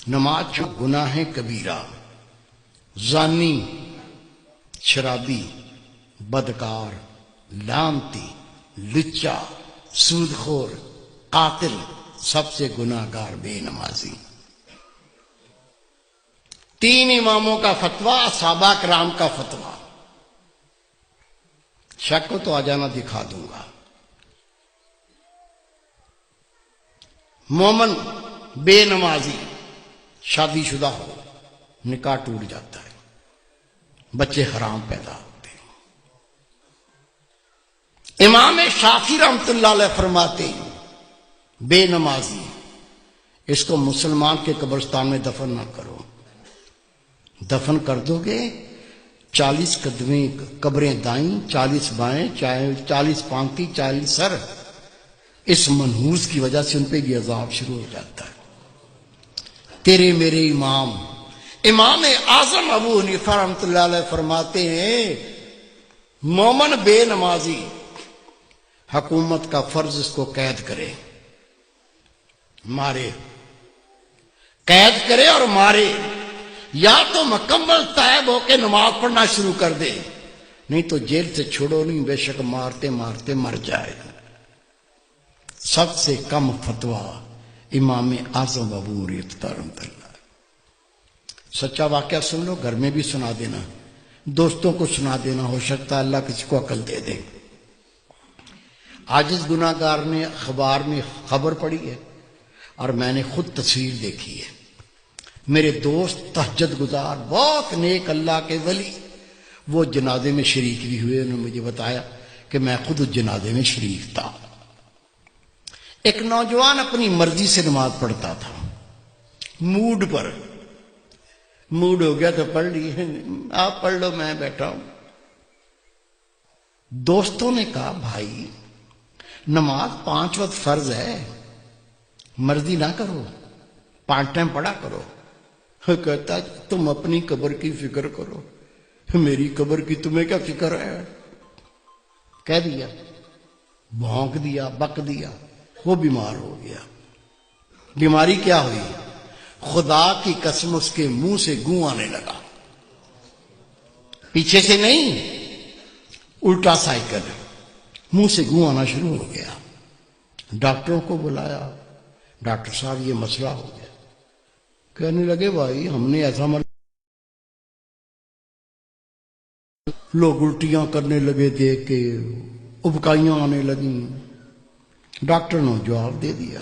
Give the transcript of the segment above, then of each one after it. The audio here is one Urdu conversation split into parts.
نماز گناہ کبیرہ، زانی، شرابی، بدکار، لعنتی، لچا، سود خور، قاتل، سب سے گناہ گار بے نمازی۔ 3 اماموں کا فتویٰ، صحابہ کرام کا فتویٰ۔ شک کو تو آ جانا، دکھا دوں گا۔ مومن بے نمازی شادی شدہ ہو، نکاح ٹوٹ جاتا ہے، بچے حرام پیدا ہوتے ہیں۔ امام شافعی رحمۃ اللہ علیہ فرماتے ہیں بے نمازی اس کو مسلمان کے قبرستان میں دفن نہ کرو۔ دفن کر دو گے 40 قدمیں قبریں دائیں، 40 بائیں، 40 پانتی، 40 سر، اس منحوس کی وجہ سے ان پہ یہ عذاب شروع ہو جاتا ہے۔ تیرے میرے امام اعظم ابو حنیفہ رحمۃ اللہ علیہ فرماتے ہیں مومن بے نمازی حکومت کا فرض اس کو قید کرے، مارے، قید کرے اور مارے، یا تو مکمل تائب ہو کے نماز پڑھنا شروع کر دے، نہیں تو جیل سے چھوڑو نہیں، بے شک مارتے مارتے مر جائے۔ سب سے کم فتویٰ امام اعظم ابو حنیفہ رحمۃ اللہ۔ سچا واقعہ سن لو، گھر میں بھی سنا دینا، دوستوں کو سنا دینا، ہو سکتا ہے اللہ کسی کو عقل دے دے۔ عاجز گناہ گار نے اخبار میں خبر پڑھی ہے اور میں نے خود تصویر دیکھی ہے۔ میرے دوست تہجد گزار، بہت نیک اللہ کے ولی، وہ جنازے میں شریک بھی ہوئے۔ انہوں نے مجھے بتایا کہ میں خود اس جنازے میں شریک تھا۔ ایک نوجوان اپنی مرضی سے نماز پڑھتا تھا، موڈ پر، موڈ ہو گیا تو پڑھ لی، آپ پڑھ لو میں بیٹھا ہوں۔ دوستوں نے کہا بھائی نماز 5 وقت فرض ہے، مرضی نہ کرو، 5 ٹائم پڑھا کرو۔ کہتا تم اپنی قبر کی فکر کرو، میری قبر کی تمہیں کیا فکر ہے؟ کہہ دیا، بھونک دیا، بک دیا، وہ بیمار ہو گیا۔ بیماری کیا ہوئی؟ خدا کی قسم اس کے منہ سے گوں آنے لگا، پیچھے سے نہیں، الٹا سائیکل، منہ سے گوں آنا شروع ہو گیا۔ ڈاکٹروں کو بلایا، ڈاکٹر صاحب یہ مسئلہ ہو گیا۔ کہنے لگے بھائی ہم نے ایسا لوگ الٹیاں کرنے لگے، دیکھ کے ابکائیاں آنے لگیں۔ ڈاکٹر نے جواب دے دیا۔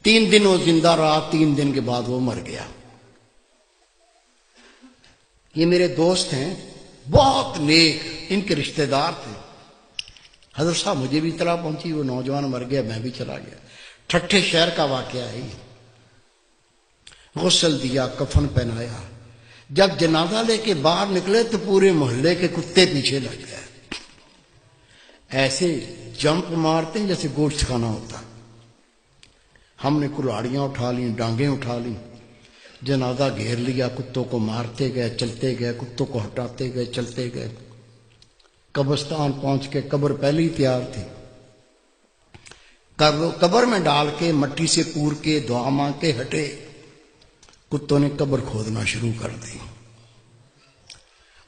3 دن وہ زندہ رہا، 3 دن کے بعد وہ مر گیا۔ یہ میرے دوست ہیں، بہت نیک، ان کے رشتہ دار تھے۔ حضرت صاحب مجھے بھی اطلاع پہنچی وہ نوجوان مر گیا، میں بھی چلا گیا۔ ٹھٹھے شہر کا واقعہ ہے۔ غسل دیا، کفن پہنایا، جب جنازہ لے کے باہر نکلے تو پورے محلے کے کتے پیچھے لگ گئے، ایسے جمپ مارتے ہیں جیسے گوشت کھانا ہوتا۔ ہم نے کلاڑیاں اٹھا لیں، ڈانگیں اٹھا لیں، جنازہ گھیر لیا، کتوں کو مارتے گئے، چلتے گئے، کتوں کو ہٹاتے گئے، چلتے گئے۔ قبرستان پہنچ کے قبر پہلے ہی تیار تھی، قبر میں ڈال کے مٹی سے پور کے دعا مانگ کے ہٹے، کتوں نے قبر کھودنا شروع کر دی۔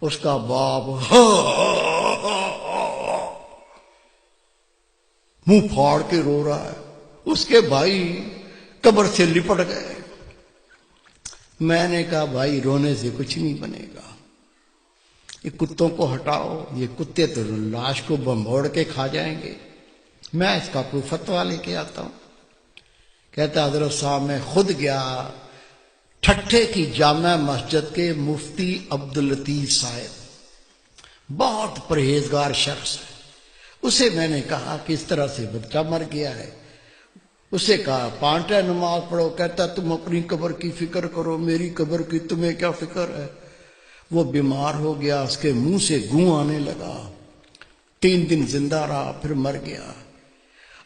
اس کا باپ منہ پھاڑ کے رو رہا ہے، اس کے بھائی قبر سے لپٹ گئے۔ میں نے کہا بھائی رونے سے کچھ نہیں بنے گا، یہ کتوں کو ہٹاؤ، یہ کتے تو لاش کو بمبوڑ کے کھا جائیں گے، میں اس کا کوئی فتویٰ لے کے آتا ہوں۔ کہتا حضرت صاحب میں خود گیا ٹھٹھے کی جامع مسجد کے مفتی عبداللطیف صاحب، بہت پرہیزگار شخص ہے، اسے میں نے کہا کہ اس طرح سے بچہ مر گیا ہے۔ اسے کہا 5 ٹائم نماز پڑھو، کہتا تم اپنی قبر کی فکر کرو، میری قبر کی تمہیں کیا فکر ہے؟ وہ بیمار ہو گیا، اس کے منہ سے گوں آنے لگا، 3 دن زندہ رہا، پھر مر گیا۔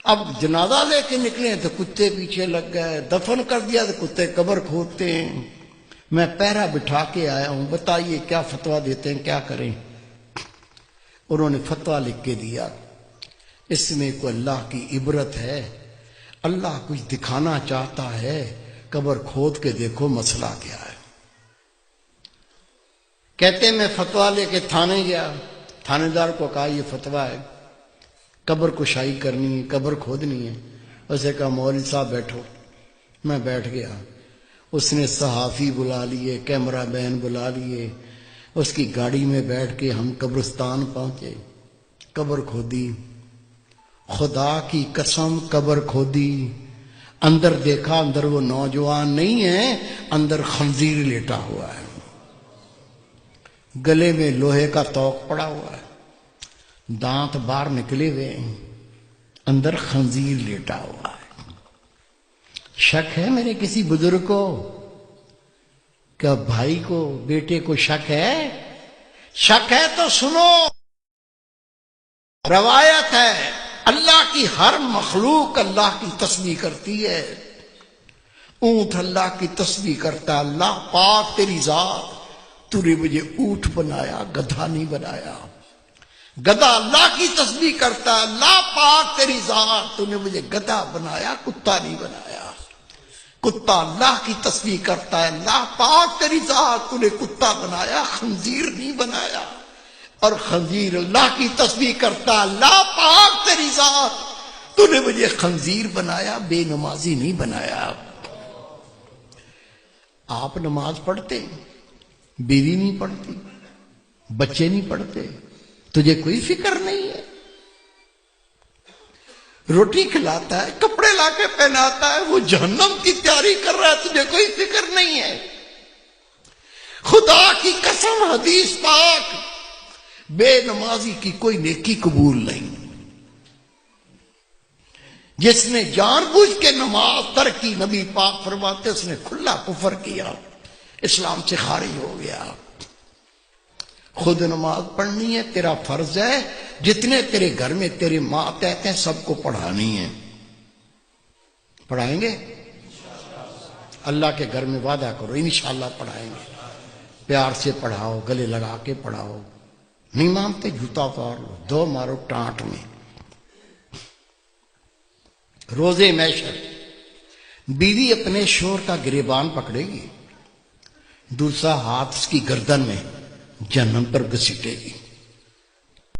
اب جنازہ لے کے نکلے تو کتے پیچھے لگ گئے، دفن کر دیا تو کتے قبر کھودتے ہیں۔ میں پہرا بٹھا کے آیا ہوں، بتائیے کیا فتویٰ دیتے ہیں، کیا کریں؟ انہوں نے فتویٰ لکھ کے دیا، اس میں کوئی اللہ کی عبرت ہے، اللہ کچھ دکھانا چاہتا ہے، قبر کھود کے دیکھو مسئلہ کیا ہے۔ کہتے میں فتویٰ لے کے تھانے گیا، تھانے دار کو کہا یہ فتویٰ ہے، قبر کشائی کرنی ہے، قبر کھودنی ہے۔ اسے کہا مولوی صاحب بیٹھو۔ میں بیٹھ گیا، اس نے صحافی بلا لیے، کیمرہ مین بلا لیے، اس کی گاڑی میں بیٹھ کے ہم قبرستان پہنچے، قبر کھودی، خدا کی قسم قبر کھودی، اندر دیکھا، اندر وہ نوجوان نہیں ہے، اندر خنزیر لیٹا ہوا ہے، گلے میں لوہے کا توق پڑا ہوا ہے، دانت باہر نکلے ہوئے ہیں، اندر خنزیر لیٹا ہوا ہے۔ شک ہے میرے کسی بزرگ کو؟ کیا بھائی کو، بیٹے کو شک ہے؟ شک ہے تو سنو، روایت ہے اللہ کی ہر مخلوق اللہ کی تسبیح کرتی ہے۔ اونٹ اللہ کی تسبیح کرتا ہے، اللہ پاک تیری ذات، تو نے مجھے اونٹ بنایا، گدھا نہیں بنایا۔ گدھا اللہ کی تسبیح کرتا ہے، اللہ پاک تیری ذات، تو نے مجھے گدھا بنایا، کتا نہیں بنایا۔ کتا اللہ کی تسبیح کرتا ہے، اللہ پاک تیری ذات، تو نے کتا بنایا، خنزیر نہیں بنایا۔ اور خنزیر اللہ کی تسبیح کرتا ہے، اللہ پاک تیری ذات، تو نے مجھے خنزیر بنایا، بے نمازی نہیں بنایا۔ آپ نماز پڑھتے، بیوی نہیں پڑھتی، بچے نہیں پڑھتے، تجھے کوئی فکر نہیں ہے۔ روٹی کھلاتا ہے، کپڑے لا کے پہناتا ہے، وہ جہنم کی تیاری کر رہا ہے، تجھے کوئی فکر نہیں ہے۔ خدا کی قسم حدیث پاک، بے نمازی کی کوئی نیکی قبول نہیں۔ جس نے جان بوجھ کے نماز ترک کی، نبی پاک فرماتے اس نے کھلا کفر کیا، اسلام سے خارج ہو گیا۔ خود نماز پڑھنی ہے، تیرا فرض ہے، جتنے تیرے گھر میں تیرے ماتحت ہیں سب کو پڑھانی ہے۔ پڑھائیں گے؟ اللہ کے گھر میں وعدہ کرو انشاءاللہ پڑھائیں گے۔ پیار سے پڑھاؤ، گلے لگا کے پڑھاؤ، نہیں مانتے جوتا اتار لو، دو مارو ٹانٹ میں۔ روزے محشر بیوی اپنے شوہر کا گریبان پکڑے گی، دوسرا ہاتھ اس کی گردن میں جہنم پر گھسیٹے گی۔